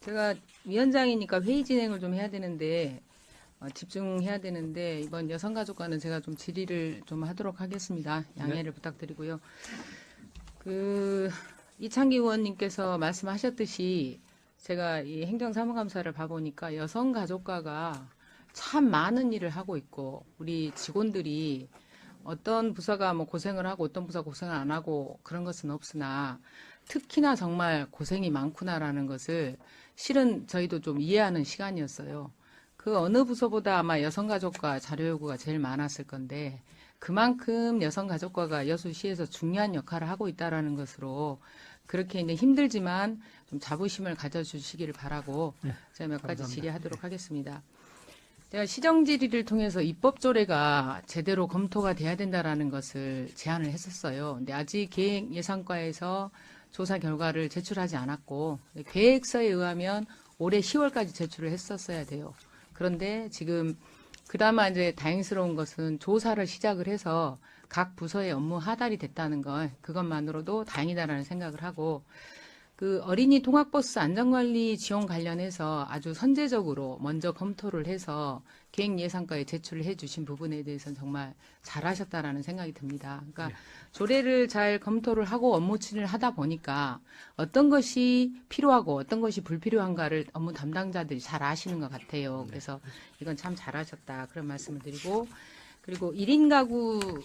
제가 위원장이니까 회의 진행을 좀 해야 되는데 집중해야 되는데 이번 여성가족과는 제가 좀 질의를 좀 하도록 하겠습니다. 양해를 부탁드리고요. 이창기 의원님께서 말씀하셨듯이 제가 이 행정사무감사를 봐보니까 여성가족과가 참 많은 일을 하고 있고 우리 직원들이 어떤 부서가 뭐 고생을 하고 어떤 부서가 고생을 안 하고 그런 것은 없으나 특히나 정말 고생이 많구나라는 것을 실은 저희도 좀 이해하는 시간이었어요. 그 어느 부서보다 아마 여성가족과 자료 요구가 제일 많았을 건데 그만큼 여성가족과가 여수시에서 중요한 역할을 하고 있다라는 것으로 그렇게 이제 힘들지만 좀 자부심을 가져주시기를 바라고 제가 몇 가지 질의하도록 하겠습니다. 제가 시정 질의를 통해서 입법 조례가 제대로 검토가 돼야 된다라는 것을 제안을 했었어요. 근데 아직 계획 예산과에서 조사 결과를 제출하지 않았고 계획서에 의하면 올해 10월까지 제출을 했었어야 돼요. 그런데 지금 그나마 이제 다행스러운 것은 조사를 시작을 해서 각 부서의 업무 하달이 됐다는 것, 그것만으로도 다행이다라는 생각을 하고 그 어린이 통학버스 안전관리 지원 관련해서 아주 선제적으로 먼저 검토를 해서 계획 예산과에 제출을 해주신 부분에 대해서는 정말 잘하셨다라는 생각이 듭니다. 그러니까 조례를 잘 검토를 하고 업무 추진을 하다 보니까 어떤 것이 필요하고 어떤 것이 불필요한가를 업무 담당자들이 잘 아시는 것 같아요. 그래서 이건 참 잘하셨다 그런 말씀을 드리고 그리고 1인 가구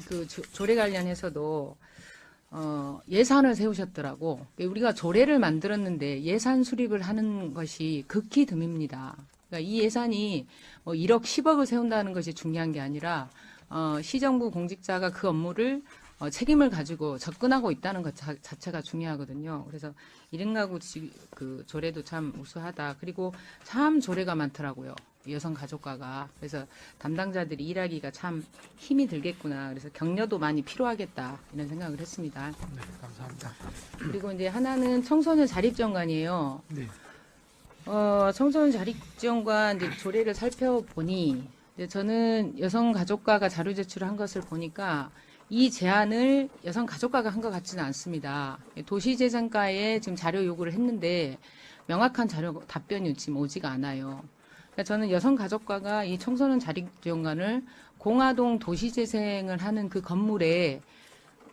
그 조례 관련해서도 예산을 세우셨더라고. 우리가 조례를 만들었는데 예산 수립을 하는 것이 극히 드뭅니다. 그러니까 이 예산이 뭐 1억, 10억을 세운다는 것이 중요한 게 아니라 시정부 공직자가 그 업무를 책임을 가지고 접근하고 있다는 것 자체가 중요하거든요. 그래서 1인 가구 그 조례도 참 우수하다. 그리고 참 조례가 많더라고요. 여성가족과가. 그래서 담당자들이 일하기가 참 힘이 들겠구나. 그래서 격려도 많이 필요하겠다. 이런 생각을 했습니다. 네, 감사합니다. 그리고 이제 하나는 청소년 자립지원관이에요. 네. 청소년 자립지원관 이제 조례를 살펴보니 이제 저는 여성가족과가 자료 제출을 한 것을 보니까 이 제안을 여성가족과가 한 것 같지는 않습니다. 도시재정과에 지금 자료 요구를 했는데 명확한 자료 답변이 지금 오지가 않아요. 그러니까 저는 여성가족과가 이 청소년 자립지원관을 공화동 도시재생을 하는 그 건물에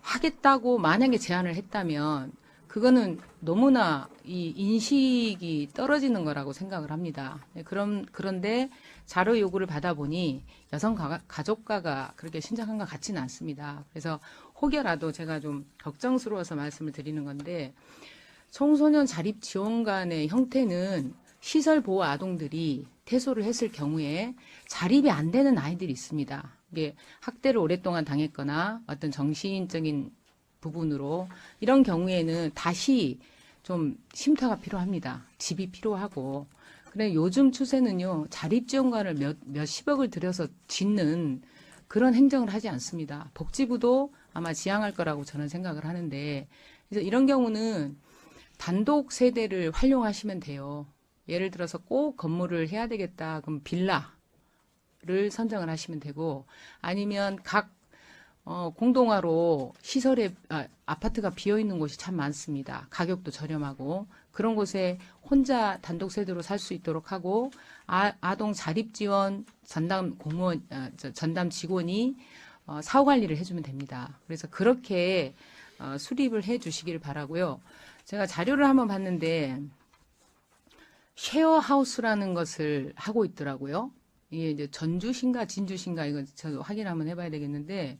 하겠다고 만약에 제안을 했다면 그거는 너무나 이 인식이 떨어지는 거라고 생각을 합니다. 그런데 자료 요구를 받아보니 여성가족과가 그렇게 신청한 것 같지는 않습니다. 그래서 혹여라도 제가 좀 걱정스러워서 말씀을 드리는 건데 청소년 자립지원관의 형태는 시설보호 아동들이 퇴소를 했을 경우에 자립이 안 되는 아이들이 있습니다. 이게 학대를 오랫동안 당했거나 어떤 정신적인 부분으로 이런 경우에는 다시 좀 쉼터가 필요합니다. 집이 필요하고. 그래 요즘 추세는요. 자립지원관을 몇십억을 들여서 짓는 그런 행정을 하지 않습니다. 복지부도 아마 지향할 거라고 저는 생각을 하는데 그래서 이런 경우는 단독 세대를 활용하시면 돼요. 예를 들어서 꼭 건물을 해야 되겠다. 그럼 빌라를 선정을 하시면 되고 아니면 각 공동화로 시설에 아파트가 비어 있는 곳이 참 많습니다. 가격도 저렴하고 그런 곳에 혼자 단독 세대로 살 수 있도록 하고 아동 자립 지원 전담 공무원 전담 직원이 사후 관리를 해주면 됩니다. 그래서 그렇게 수립을 해주시기를 바라고요. 제가 자료를 한번 봤는데 쉐어하우스라는 것을 하고 있더라고요. 이게 이제 전주신가 진주신가 이거 저도 확인 한번 해봐야 되겠는데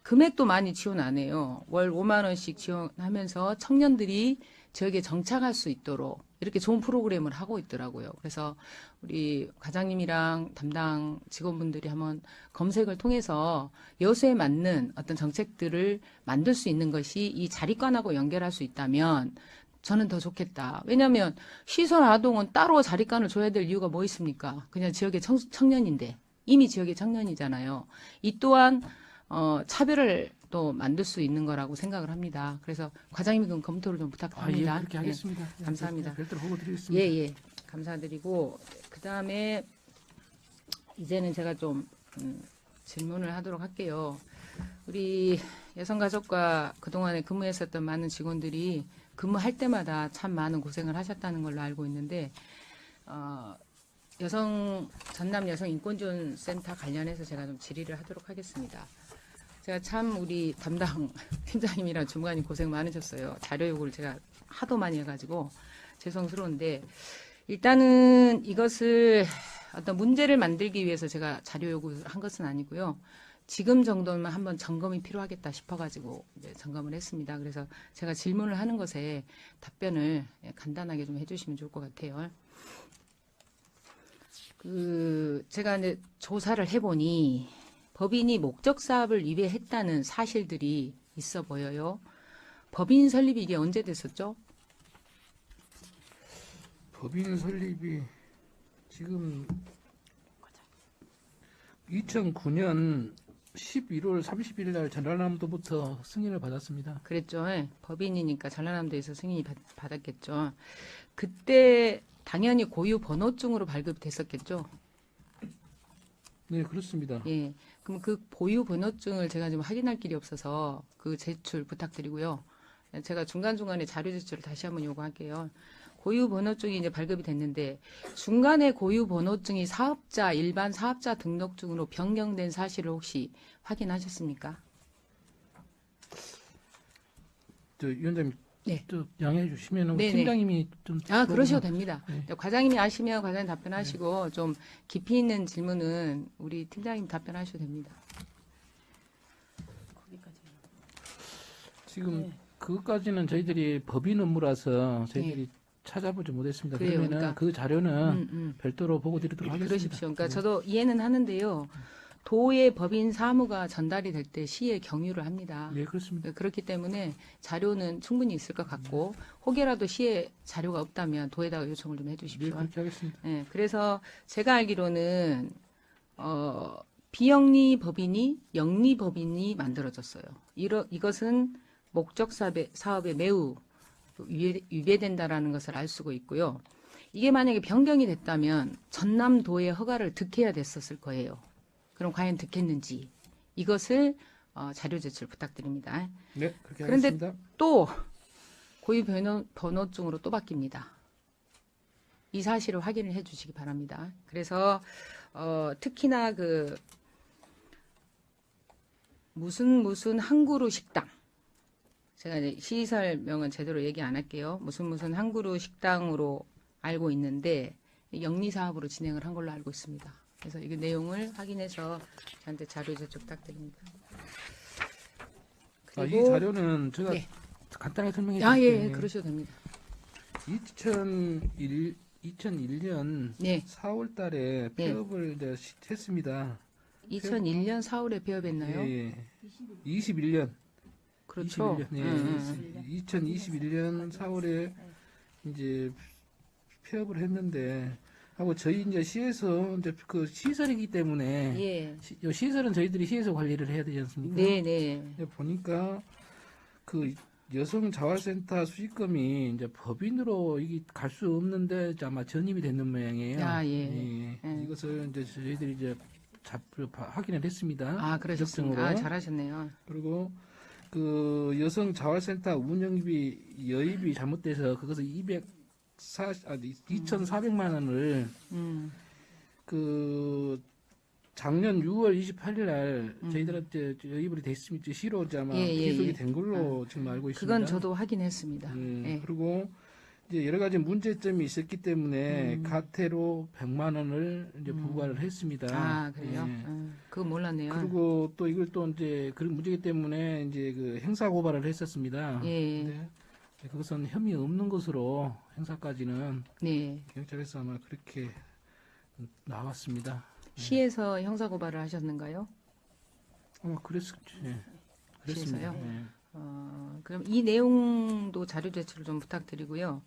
금액도 많이 지원 안 해요. 월 5만 원씩 지원하면서 청년들이 저에게 정착할 수 있도록 이렇게 좋은 프로그램을 하고 있더라고요. 그래서 우리 과장님이랑 담당 직원분들이 한번 검색을 통해서 여수에 맞는 어떤 정책들을 만들 수 있는 것이 이 자립관하고 연결할 수 있다면 저는 더 좋겠다. 왜냐하면 시설 아동은 따로 자립관을 줘야 될 이유가 뭐 있습니까? 그냥 지역의 청년인데 이미 지역의 청년이잖아요. 이 또한 차별을 또 만들 수 있는 거라고 생각을 합니다. 그래서 과장님 그 검토를 좀 부탁드립니다. 예, 그렇게 하겠습니다. 예, 감사합니다. 별도로 보고 드리겠습니다. 예, 예. 감사드리고 그다음에 이제는 제가 좀 질문을 하도록 할게요. 우리 여성가족과 그동안에 근무했었던 많은 직원들이 근무할 때마다 참 많은 고생을 하셨다는 걸로 알고 있는데 전남 여성 인권지원센터 관련해서 제가 좀 질의를 하도록 하겠습니다. 제가 참 우리 담당 팀장님이랑 주무관님 고생 많으셨어요. 자료 요구를 제가 하도 많이 해가지고 죄송스러운데 일단은 이것을 어떤 문제를 만들기 위해서 제가 자료 요구를 한 것은 아니고요. 지금 정도면 한번 점검이 필요하겠다 싶어가지고 이제 점검을 했습니다. 그래서 제가 질문을 하는 것에 답변을 간단하게 좀 해주시면 좋을 것 같아요. 제가 이제 조사를 해보니 법인이 목적 사업을 위배했다는 사실들이 있어 보여요. 법인 설립이 이게 언제 됐었죠? 법인 설립이 지금 2009년 11월 30일 날 전라남도부터 승인을 받았습니다. 그랬죠. 예. 법인이니까 전라남도에서 승인이 받았겠죠. 그때 당연히 고유 번호증으로 발급됐었겠죠. 네, 그렇습니다. 예. 그럼 그 고유 번호증을 제가 지금 확인할 길이 없어서 그 제출 부탁드리고요. 제가 중간중간에 자료 제출을 다시 한번 요구할게요. 고유 번호증이 이제 발급이 됐는데 중간에 고유 번호증이 사업자 일반 사업자 등록증으로 변경된 사실을 혹시 확인하셨습니까? 저 위원장님, 네. 또 양해해 주시면 네네. 팀장님이 좀 그러셔도 됩니다. 네. 과장님이 아시면 과장님 답변하시고 좀 깊이 있는 질문은 우리 팀장님 답변하셔도 됩니다. 지금 네. 그것까지는 저희들이 법인 업무라서 저희들이 찾아보지 못했습니다. 그래요, 그러면은 그러니까. 그 자료는 별도로 보고 드리도록 하겠습니다. 그러십시오. 그러니까 네. 저도 이해는 하는데요. 도의 법인 사무가 전달이 될 때 시에 경유를 합니다. 네, 그렇습니다. 그렇기 때문에 자료는 충분히 있을 것 같고 혹여라도 시에 자료가 없다면 도에다가 요청을 좀 네, 해주십시오. 그렇게 하겠습니다. 네, 그래서 제가 알기로는 비영리 법인이 영리 법인이 만들어졌어요. 이것은 목적 사업에 매우 위배된다라는 것을 알 수가 있고요. 이게 만약에 변경이 됐다면 전남도의 허가를 득해야 됐었을 거예요. 그럼 과연 득했는지 이것을 자료 제출 부탁드립니다. 네, 그렇게 그런데 하겠습니다. 또 고유 번호증으로 또 바뀝니다. 이 사실을 확인을 해주시기 바랍니다. 그래서 특히나 그 무슨 한 그루 식당 제가 이제 시설명은 제대로 얘기 안 할게요. 무슨 한 그루 식당으로 알고 있는데 영리 사업으로 진행을 한 걸로 알고 있습니다. 그래서 이 내용을 확인해서 저한테 자료 제출 부탁드립니다. 이 자료는 제가 네. 간단하게 설명해 예, 드릴게요. 그러셔도 됩니다. 2001년 네. 4월 달에 네. 폐업을 이제 했습니다. 2001년 4월에 폐업했나요? 예. 21년. 그렇죠. 21년. 예. 2021년 4월에 이제 폐업을 했는데 하고 저희 이제 시에서 이제 그 시설이기 때문에 예. 이 시설은 저희들이 시에서 관리를 해야 되지 않습니까? 네, 네. 보니까 그 여성 자활센터 수익금이 이제 법인으로 이게 갈 수 없는데 아마 전입이 되는 모양이에요. 아, 예. 예. 이것을 이제 저희들이 이제 확인을 했습니다. 아, 그러셨습니다. 적정으로. 잘하셨네요. 그리고 그 여성 자활센터 운영비 여입이 잘못돼서 그것을 2,400만 원을 그 작년 6월 28일 날 저희들한테 여입이 됐습니다. 시로 이제 아마 기속이 된 걸로 지금 알고 있습니다. 그건 저도 확인했습니다. 예. 그리고 이제 여러 가지 문제점이 있었기 때문에 가태로 100만 원을 이제 부과를 했습니다. 아, 그래요? 예. 그거 몰랐네요. 그리고 또 이걸 또 이제 그런 문제이기 때문에 이제 그 행사 고발을 했었습니다. 예. 근데 그것은 혐의 없는 것으로 행사까지는 네. 경찰에서 아마 그렇게 나왔습니다. 시에서 형사 고발을 하셨는가요? 그랬었죠. 예. 그랬습니다. 시에서요? 예. 그럼 이 내용도 자료 제출을 좀 부탁드리고요.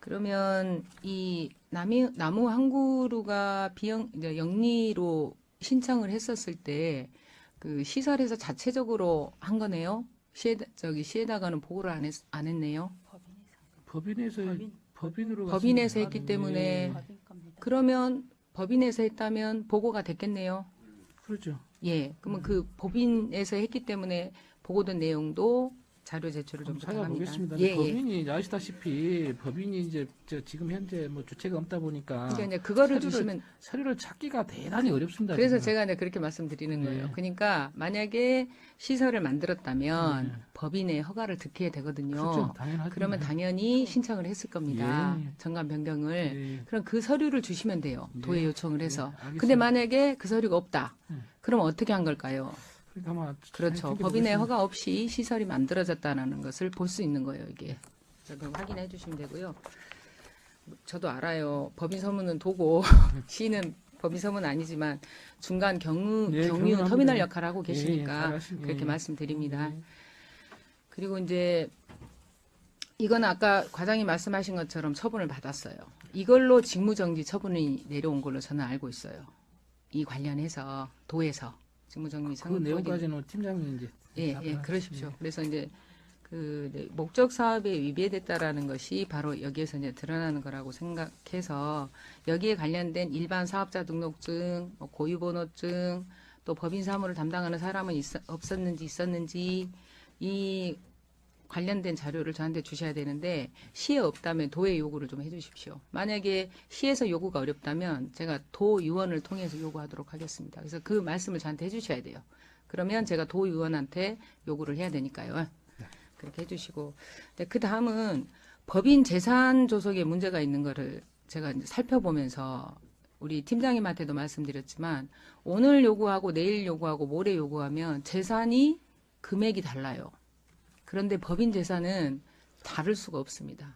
그러면 이 나무 한 그루가 이제 영리로 신청을 했었을 때 그 시설에서 자체적으로 한 거네요. 시에다가는 보고를 안 했네요. 법인으로 법인에서 갔습니다. 했기 때문에 예. 그러면 법인에서 했다면 보고가 됐겠네요. 그렇죠. 예. 그러면 그 법인에서 했기 때문에 보고된 내용도 자료 제출을 좀 한번 부탁합니다. 찾아보겠습니다. 예, 예. 법인이 아시다시피 법인이 이제 지금 현재 뭐 주체가 없다 보니까 그러니까 이제 그거를 서류를- 주시면 서류를 찾기가 대단히 어렵습니다. 그래서 지금. 제가 이제 그렇게 말씀드리는 네. 거예요. 그러니까 만약에 시설을 만들었다면 네. 법인의 허가를 득해야 되거든요. 그렇죠. 당연하죠. 그러면 당연히 신청을 했을 겁니다. 예. 정관 변경을. 예. 그럼 그 서류를 주시면 돼요. 예. 도에 요청을 해서. 예, 알겠습니다. 근데 만약에 그 서류가 없다. 예. 그럼 어떻게 한 걸까요? 그러니까 아마 그렇죠. 잘 법인의 챙겨보겠습니다. 허가 없이 시설이 만들어졌다는 것을 볼 수 있는 거예요, 이게. 그래서 확인해 주시면 되고요. 저도 알아요. 법인 서문은 도고 시는 법인 서문은 아니지만 중간 경유 경유합니다. 터미널 역할을 하고 예, 계시니까 그렇게 말씀드립니다. 그리고 이제 이거는 아까 과장이 말씀하신 것처럼 처분을 받았어요. 이걸로 직무정지 처분이 내려온 걸로 저는 알고 있어요. 이 관련해서 도에서 직무정지 그 내용까지는 팀장님 이제 예, 답변하시죠. 그러십시오. 그래서 이제 그 목적 사업에 위배됐다라는 것이 바로 여기에서 이제 드러나는 거라고 생각해서 여기에 관련된 일반 사업자 등록증, 뭐 고유번호증, 또 법인 사무를 담당하는 사람은 없었는지 있었는지 이 관련된 자료를 저한테 주셔야 되는데 시에 없다면 도의 요구를 좀 해주십시오. 만약에 시에서 요구가 어렵다면 제가 도의원을 통해서 요구하도록 하겠습니다. 그래서 그 말씀을 저한테 해주셔야 돼요. 그러면 제가 도의원한테 요구를 해야 되니까요. 그렇게 해주시고, 그 다음은 법인 재산 조속에 문제가 있는 거를 제가 이제 살펴보면서 우리 팀장님한테도 말씀드렸지만 오늘 요구하고 내일 요구하고 모레 요구하면 재산이 금액이 달라요. 그런데 법인 재산은 다를 수가 없습니다.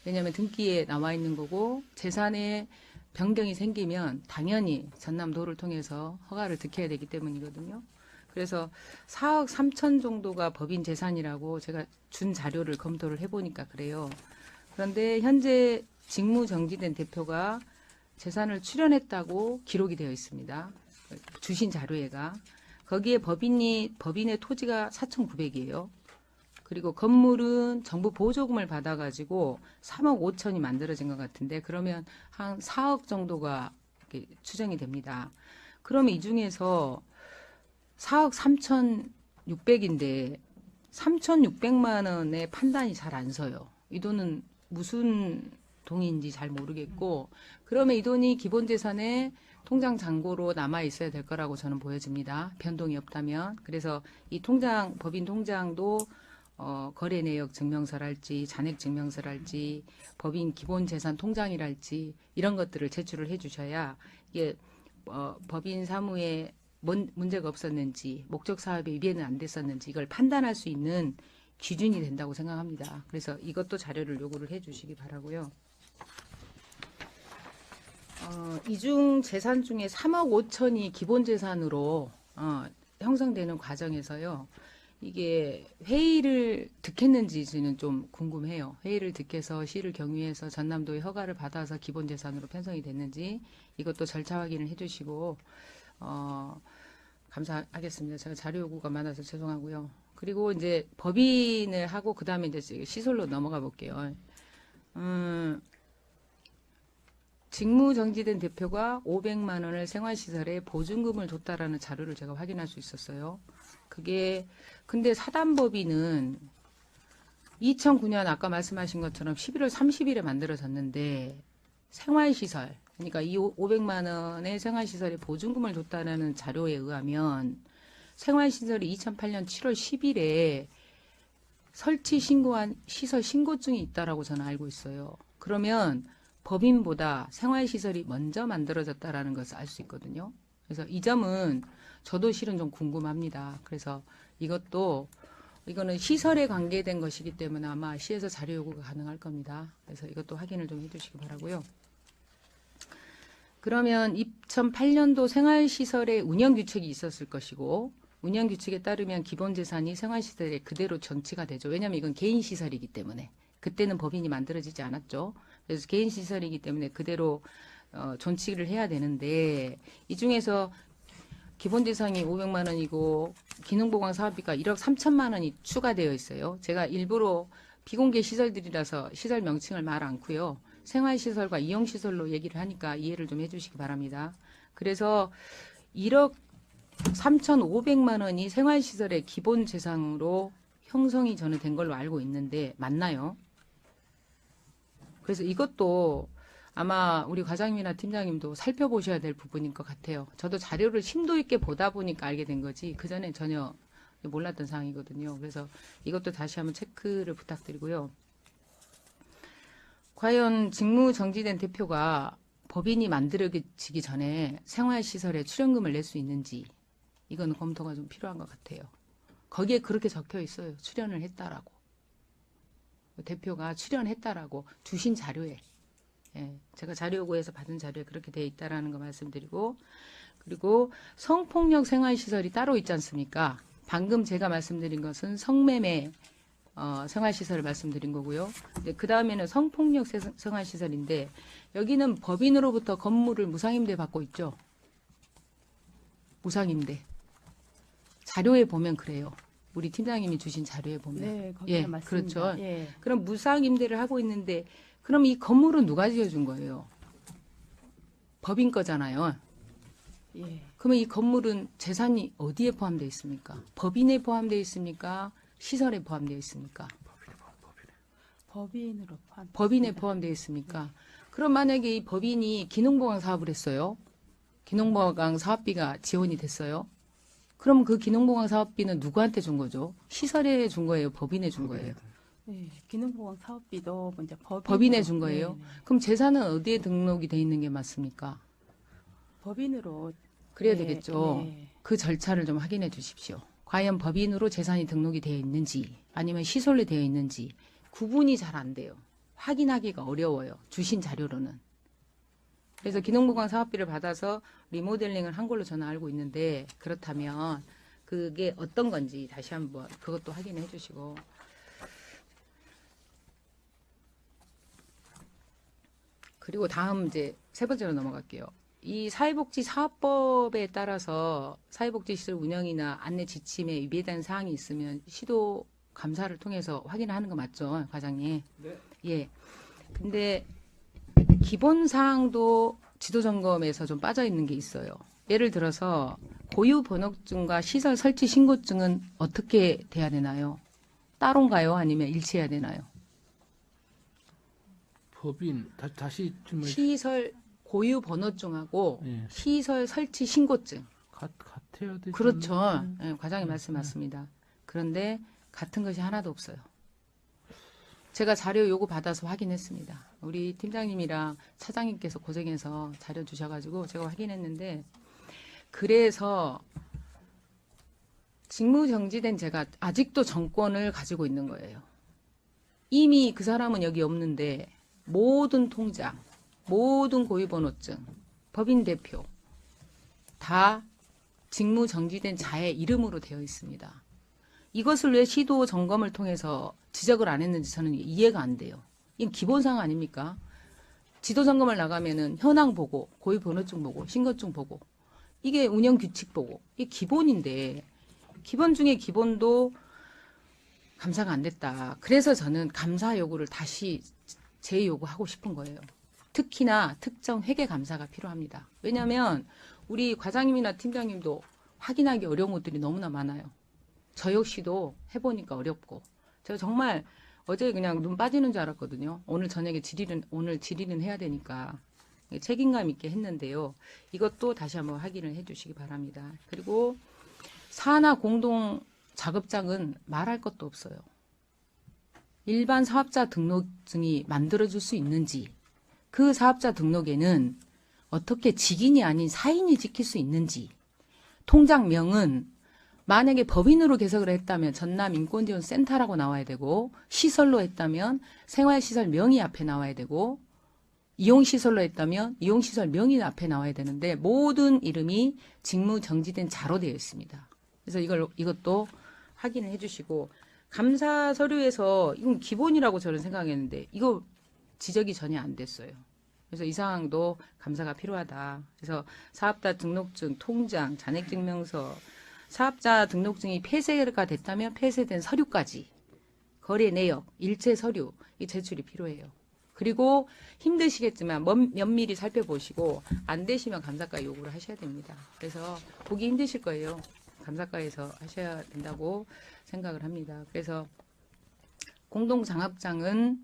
왜냐하면 등기에 나와 있는 거고 재산에 변경이 생기면 당연히 전남도를 통해서 허가를 득해야 되기 때문이거든요. 그래서 4억 3천 정도가 법인 재산이라고 제가 준 자료를 검토를 해보니까 그래요. 그런데 현재 직무 정지된 대표가 재산을 출연했다고 기록이 되어 있습니다. 주신 자료에가. 거기에 법인의 토지가 4,900이에요. 그리고 건물은 정부 보조금을 받아가지고 3억 5천이 만들어진 것 같은데 그러면 한 4억 정도가 이렇게 추정이 됩니다. 그러면 이 중에서 4억 3,600인데 3,600만 원의 판단이 잘 안 서요. 이 돈은 무슨 돈인지 잘 모르겠고 그러면 이 돈이 기본재산에 통장 잔고로 남아 있어야 될 거라고 저는 보여집니다. 변동이 없다면. 그래서 이 통장, 법인 통장도 거래 내역 증명서랄지 잔액 증명서랄지 법인 기본재산 통장이랄지 이런 것들을 제출을 해주셔야 이게 법인 사무에 문제가 없었는지 목적 사업에 위배는 안 됐었는지 이걸 판단할 수 있는 기준이 된다고 생각합니다. 그래서 이것도 자료를 요구를 해주시기 바라고요. 이중 재산 중에 3억 5천이 기본 재산으로 형성되는 과정에서요. 이게 회의를 득했는지는 좀 궁금해요. 회의를 득해서 시를 경유해서 전남도의 허가를 받아서 기본 재산으로 편성이 됐는지 이것도 절차 확인을 해주시고 감사하겠습니다. 제가 자료 요구가 많아서 죄송하고요. 그리고 이제 법인을 하고 그 다음에 이제 시설로 넘어가 볼게요. 직무 정지된 대표가 500만 원을 생활시설에 보증금을 줬다라는 자료를 제가 확인할 수 있었어요. 그게 근데 사단법인은 2009년 아까 말씀하신 것처럼 11월 30일에 만들어졌는데 생활시설 그러니까 이 500만 원의 생활시설에 보증금을 줬다는 자료에 의하면 생활시설이 2008년 7월 10일에 설치 신고한 시설 신고증이 있다라고 저는 알고 있어요. 그러면 법인보다 생활시설이 먼저 만들어졌다라는 것을 알 수 있거든요. 그래서 이 점은 저도 실은 좀 궁금합니다. 그래서 이거는 시설에 관계된 것이기 때문에 아마 시에서 자료 요구가 가능할 겁니다. 그래서 이것도 확인을 좀 해주시기 바라고요. 그러면 2008년도 생활시설의 운영규칙이 있었을 것이고 운영규칙에 따르면 기본재산이 생활시설에 그대로 전치가 되죠. 왜냐하면 이건 개인시설이기 때문에 그때는 법인이 만들어지지 않았죠. 그래서 개인시설이기 때문에 그대로 존치를 해야 되는데 이 중에서 기본재산이 500만 원이고 기능보강 사업비가 1억 3천만 원이 추가되어 있어요. 제가 일부러 비공개 시설들이라서 시설 명칭을 말 않고요. 생활시설과 이용시설로 얘기를 하니까 이해를 좀 해주시기 바랍니다. 그래서 1억 3,500만 원이 생활시설의 기본 재산으로 형성이 저는 된 걸로 알고 있는데 맞나요? 그래서 이것도 아마 우리 과장님이나 팀장님도 살펴보셔야 될 부분인 것 같아요. 저도 자료를 심도 있게 보다 보니까 알게 된 거지 그전에 전혀 몰랐던 사항이거든요. 그래서 이것도 다시 한번 체크를 부탁드리고요. 과연 직무 정지된 대표가 법인이 만들어지기 전에 생활시설에 출연금을 낼 수 있는지 이거는 검토가 좀 필요한 것 같아요. 거기에 그렇게 적혀 있어요. 출연을 했다라고. 대표가 출연했다라고 주신 자료에 예, 제가 자료 요구해서 받은 자료에 그렇게 되어 있다라는 거 말씀드리고 그리고 성폭력 생활시설이 따로 있지 않습니까? 방금 제가 말씀드린 것은 성매매 생활시설을 말씀드린 거고요. 그 다음에는 성폭력 생활시설인데 여기는 법인으로부터 건물을 무상임대 받고 있죠. 무상임대. 자료에 보면 그래요. 우리 팀장님이 주신 자료에 보면. 네, 거기에 맞습니다. 그렇죠. 예. 그럼 무상임대를 하고 있는데 그럼 이 건물은 누가 지어준 거예요? 법인 거잖아요. 예. 그러면 이 건물은 재산이 어디에 포함되어 있습니까? 법인에 포함되어 있습니까? 시설에 포함되어 있습니까? 법인으로 포함. 법인에 포함되어 있습니까? 그럼 만약에 이 법인이 기농보강 사업을 했어요. 기농보강 사업비가 지원이 됐어요. 그럼 그 기농보강 사업비는 누구한테 준 거죠? 시설에 준 거예요? 법인에 준 거예요? 네, 기능보강 사업비도 이제 법인에 준 거예요? 네, 네. 그럼 재산은 어디에 등록이 돼 있는 게 맞습니까? 법인으로 그래야 네, 되겠죠. 네. 그 절차를 좀 확인해 주십시오. 과연 법인으로 재산이 등록이 되어 있는지 아니면 시설로 되어 있는지 구분이 잘 안 돼요. 확인하기가 어려워요. 주신 자료로는. 그래서 기농보강 사업비를 받아서 리모델링을 한 걸로 저는 알고 있는데 그렇다면 그게 어떤 건지 다시 한번 그것도 확인해 주시고 그리고 다음 이제 세 번째로 넘어갈게요. 이 사회복지 사업법에 따라서 사회복지시설 운영이나 안내 지침에 위배된 사항이 있으면 시도 감사를 통해서 확인을 하는 거 맞죠, 과장님? 네. 예. 근데 기본 사항도 지도 점검에서 좀 빠져 있는 게 있어요. 예를 들어서 고유 번호증과 시설 설치 신고증은 어떻게 돼야 되나요? 따로인가요? 아니면 일치해야 되나요? 법인 다시 좀 시설 고유 번호증하고 예. 시설 설치 신고증. 같아야 되지. 그렇죠. 예, 과장님 말씀 맞습니다. 그런데 같은 것이 하나도 없어요. 제가 자료 요구 받아서 확인했습니다. 우리 팀장님이랑 차장님께서 고생해서 자료 주셔가지고 제가 확인했는데 그래서 직무 정지된 제가 아직도 정권을 가지고 있는 거예요. 이미 그 사람은 여기 없는데 모든 통장, 모든 고유번호증, 법인 대표 다 직무 정지된 자의 이름으로 되어 있습니다. 이것을 왜 시도 점검을 통해서 지적을 안 했는지 저는 이해가 안 돼요. 이건 기본사항 아닙니까? 지도 점검을 나가면은 현황 보고, 고유번호증 보고, 신고증 보고, 이게 운영 규칙 보고, 이게 기본인데 기본 중에 기본도 감사가 안 됐다. 그래서 저는 감사 요구를 다시 재요구하고 싶은 거예요. 특히나 특정 회계 감사가 필요합니다. 왜냐하면 우리 과장님이나 팀장님도 확인하기 어려운 것들이 너무나 많아요. 저 역시도 해보니까 어렵고 제가 정말 어제 그냥 눈 빠지는 줄 알았거든요. 오늘 저녁에 오늘 질의는 해야 되니까 책임감 있게 했는데요. 이것도 다시 한번 확인을 해주시기 바랍니다. 그리고 사나 공동 작업장은 말할 것도 없어요. 일반 사업자 등록증이 만들어줄 수 있는지 그 사업자 등록에는 어떻게 직인이 아닌 사인이 찍힐 수 있는지 통장명은 만약에 법인으로 개설을 했다면 전남인권지원센터라고 나와야 되고 시설로 했다면 생활시설 명의 앞에 나와야 되고 이용시설로 했다면 이용시설 명의 앞에 나와야 되는데 모든 이름이 직무 정지된 자로 되어 있습니다. 그래서 이것도 확인을 해주시고 감사 서류에서 이건 기본이라고 저는 생각했는데 이거 지적이 전혀 안 됐어요. 그래서 이 사항도 감사가 필요하다. 그래서 사업자 등록증, 통장, 잔액증명서, 사업자 등록증이 폐쇄가 됐다면 폐쇄된 서류까지 거래 내역, 일체 서류 이 제출이 필요해요. 그리고 힘드시겠지만 면밀히 살펴보시고 안 되시면 감사과 요구를 하셔야 됩니다. 그래서 보기 힘드실 거예요. 감사과에서 하셔야 된다고 생각을 합니다. 그래서 공동장학장은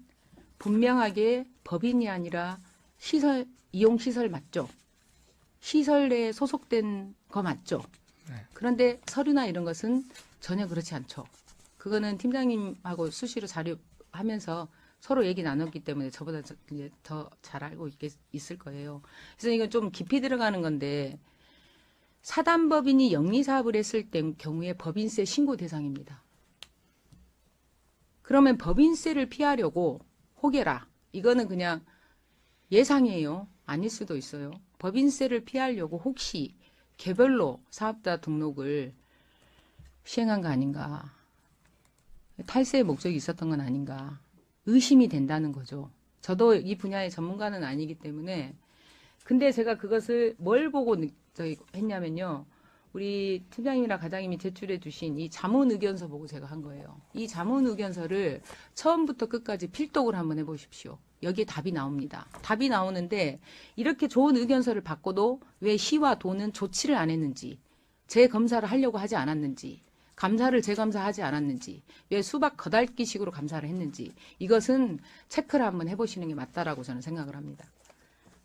분명하게 법인이 아니라 이용시설 맞죠? 시설에 소속된 거 맞죠? 네. 그런데 서류나 이런 것은 전혀 그렇지 않죠. 그거는 팀장님하고 수시로 자료하면서 서로 얘기 나눴기 때문에 저보다 이제 더 잘 알고 있을 거예요. 그래서 이건 좀 깊이 들어가는 건데 사단법인이 영리사업을 했을 때 경우에 법인세 신고 대상입니다. 그러면 법인세를 피하려고 혹여라 이거는 그냥 예상이에요. 아닐 수도 있어요. 법인세를 피하려고 혹시 개별로 사업자 등록을 시행한 거 아닌가. 탈세의 목적이 있었던 건 아닌가. 의심이 된다는 거죠. 저도 이 분야의 전문가는 아니기 때문에 근데 제가 그것을 뭘 보고 했냐면요. 우리 팀장님이랑 과장님이 제출해 주신 이 자문의견서 보고 제가 한 거예요. 이 자문의견서를 처음부터 끝까지 필독을 한번 해보십시오. 여기에 답이 나옵니다. 답이 나오는데 이렇게 좋은 의견서를 받고도 왜 시와 도는 조치를 안 했는지, 재검사를 하려고 하지 않았는지, 감사를 재검사하지 않았는지, 왜 수박 거달기식으로 감사를 했는지 이것은 체크를 한번 해보시는 게 맞다라고 저는 생각을 합니다.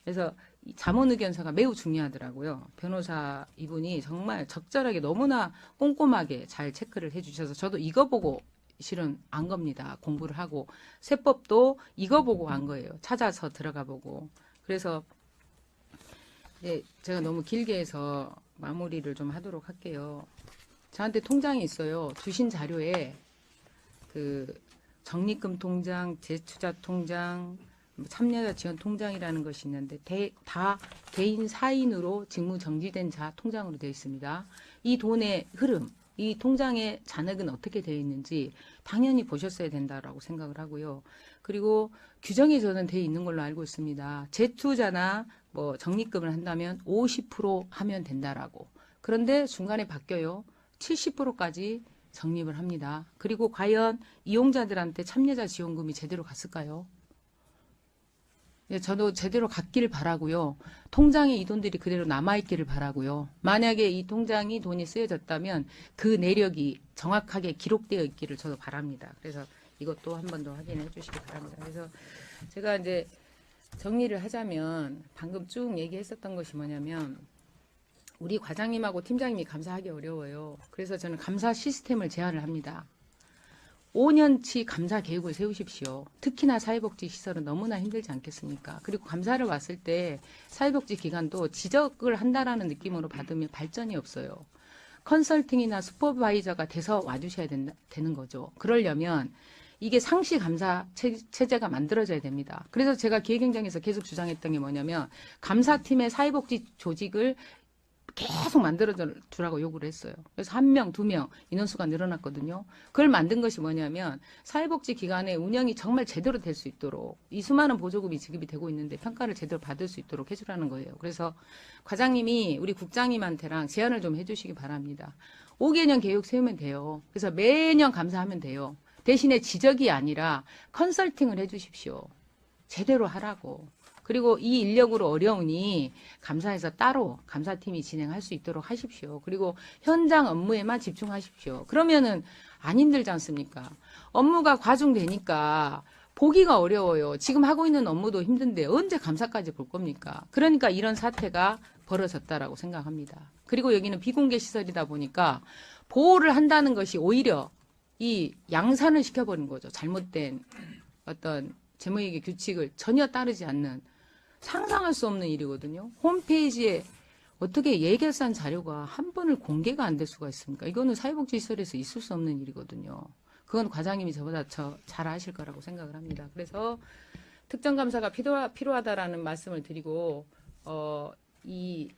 그래서 이 자문의견서가 매우 중요하더라고요. 변호사 이분이 정말 적절하게 너무나 꼼꼼하게 잘 체크를 해주셔서 저도 이거 보고 실은 안 겁니다. 공부를 하고 세법도 이거 보고 안 거예요. 찾아서 들어가 보고. 그래서 이제 제가 너무 길게 해서 마무리를 좀 하도록 할게요. 저한테 통장이 있어요. 주신 자료에 그 적립금 통장, 재투자 통장, 참여자 지원 통장이라는 것이 있는데 다 개인 사인으로 직무 정지된 자 통장으로 되어 있습니다. 이 돈의 흐름, 이 통장의 잔액은 어떻게 되어 있는지 당연히 보셨어야 된다라고 생각을 하고요. 그리고 규정에 저는 되어 있는 걸로 알고 있습니다. 재투자나 뭐 적립금을 한다면 50% 하면 된다라고. 그런데 중간에 바뀌어요. 70%까지 적립을 합니다. 그리고 과연 이용자들한테 참여자 지원금이 제대로 갔을까요? 예, 저도 제대로 갔기를 바라고요. 통장에 이 돈들이 그대로 남아있기를 바라고요. 만약에 이 통장이 돈이 쓰여졌다면 그 내력이 정확하게 기록되어 있기를 저도 바랍니다. 그래서 이것도 한 번 더 확인해 주시기 바랍니다. 그래서 제가 이제 정리를 하자면 방금 쭉 얘기했었던 것이 뭐냐면 우리 과장님하고 팀장님이 감사하기 어려워요. 그래서 저는 감사 시스템을 제안을 합니다. 5년치 감사 계획을 세우십시오. 특히나 사회복지 시설은 너무나 힘들지 않겠습니까? 그리고 감사를 왔을 때 사회복지 기관도 지적을 한다라는 느낌으로 받으면 발전이 없어요. 컨설팅이나 슈퍼바이저가 돼서 와주셔야 되는 거죠. 그러려면 이게 상시 감사 체제가 만들어져야 됩니다. 그래서 제가 기획행정에서 계속 주장했던 게 뭐냐면 감사팀의 사회복지 조직을 계속 만들어주라고 요구를 했어요. 그래서 1명, 2명 인원수가 늘어났거든요. 그걸 만든 것이 뭐냐면 사회복지기관의 운영이 정말 제대로 될 수 있도록 이 수많은 보조금이 지급이 되고 있는데 평가를 제대로 받을 수 있도록 해주라는 거예요. 그래서 과장님이 우리 국장님한테랑 제안을 좀 해주시기 바랍니다. 5개년 계획 세우면 돼요. 그래서 매년 감사하면 돼요. 대신에 지적이 아니라 컨설팅을 해주십시오. 제대로 하라고. 그리고 이 인력으로 어려우니 감사에서 따로 감사팀이 진행할 수 있도록 하십시오. 그리고 현장 업무에만 집중하십시오. 그러면은 안 힘들지 않습니까? 업무가 과중되니까 보기가 어려워요. 지금 하고 있는 업무도 힘든데 언제 감사까지 볼 겁니까? 그러니까 이런 사태가 벌어졌다라고 생각합니다. 그리고 여기는 비공개 시설이다 보니까 보호를 한다는 것이 오히려 이 양산을 시켜버린 거죠. 잘못된 어떤 재무회계 규칙을 전혀 따르지 않는 상상할 수 없는 일이거든요. 홈페이지에 어떻게 예결산 자료가 한 번을 공개가 안 될 수가 있습니까? 이거는 사회복지시설에서 있을 수 없는 일이거든요. 그건 과장님이 저보다 잘 아실 거라고 생각을 합니다. 그래서 특정감사가 필요하다라는 말씀을 드리고 이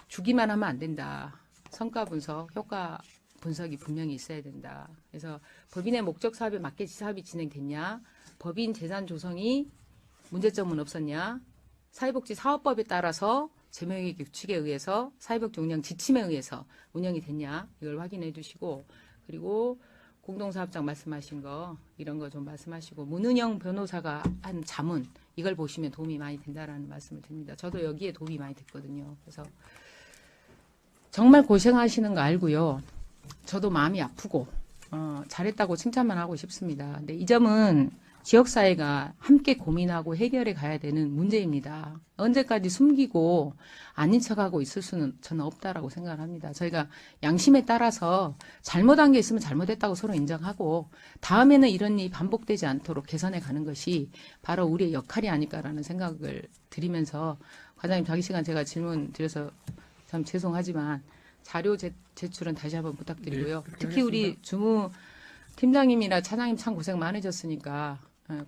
주기만 하면 안 된다. 성과 분석, 효과 분석이 분명히 있어야 된다. 그래서 법인의 목적 사업에 맞게 사업이 진행됐냐? 법인 재산 조성이 문제점은 없었냐? 사회복지 사업법에 따라서 재무회계 규칙에 의해서 사회복지 운영 지침에 의해서 운영이 됐냐? 이걸 확인해 주시고 그리고 공동사업장 말씀하신 거 이런 거 좀 말씀하시고 문은영 변호사가 한 자문 이걸 보시면 도움이 많이 된다라는 말씀을 드립니다. 저도 여기에 도움이 많이 됐거든요. 그래서 정말 고생하시는 거 알고요. 저도 마음이 아프고 잘했다고 칭찬만 하고 싶습니다. 근데 이 점은 지역사회가 함께 고민하고 해결해 가야 되는 문제입니다. 언제까지 숨기고 아닌 척하고 있을 수는 저는 없다라고 생각을 합니다. 저희가 양심에 따라서 잘못한 게 있으면 잘못했다고 서로 인정하고 다음에는 이런 일이 반복되지 않도록 개선해 가는 것이 바로 우리의 역할이 아닐까라는 생각을 드리면서 과장님 자기 시간 제가 질문 드려서 참 죄송하지만 자료 제출은 다시 한번 부탁드리고요. 네, 특히 우리 하겠습니다. 주무 팀장님이나 차장님 참 고생 많으셨으니까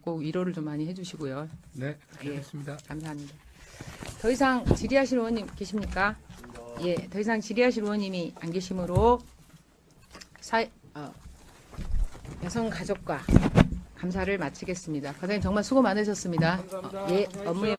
꼭 위로를 좀 많이 해주시고요. 네, 예. 알겠습니다. 감사합니다. 더 이상 질의하실 의원님 계십니까? 예, 더 이상 질의하실 의원님이 안 계시므로 여성가족과 감사를 마치겠습니다. 과장님 정말 수고 많으셨습니다. 감사합니다. 예, 고생하십시오. 업무에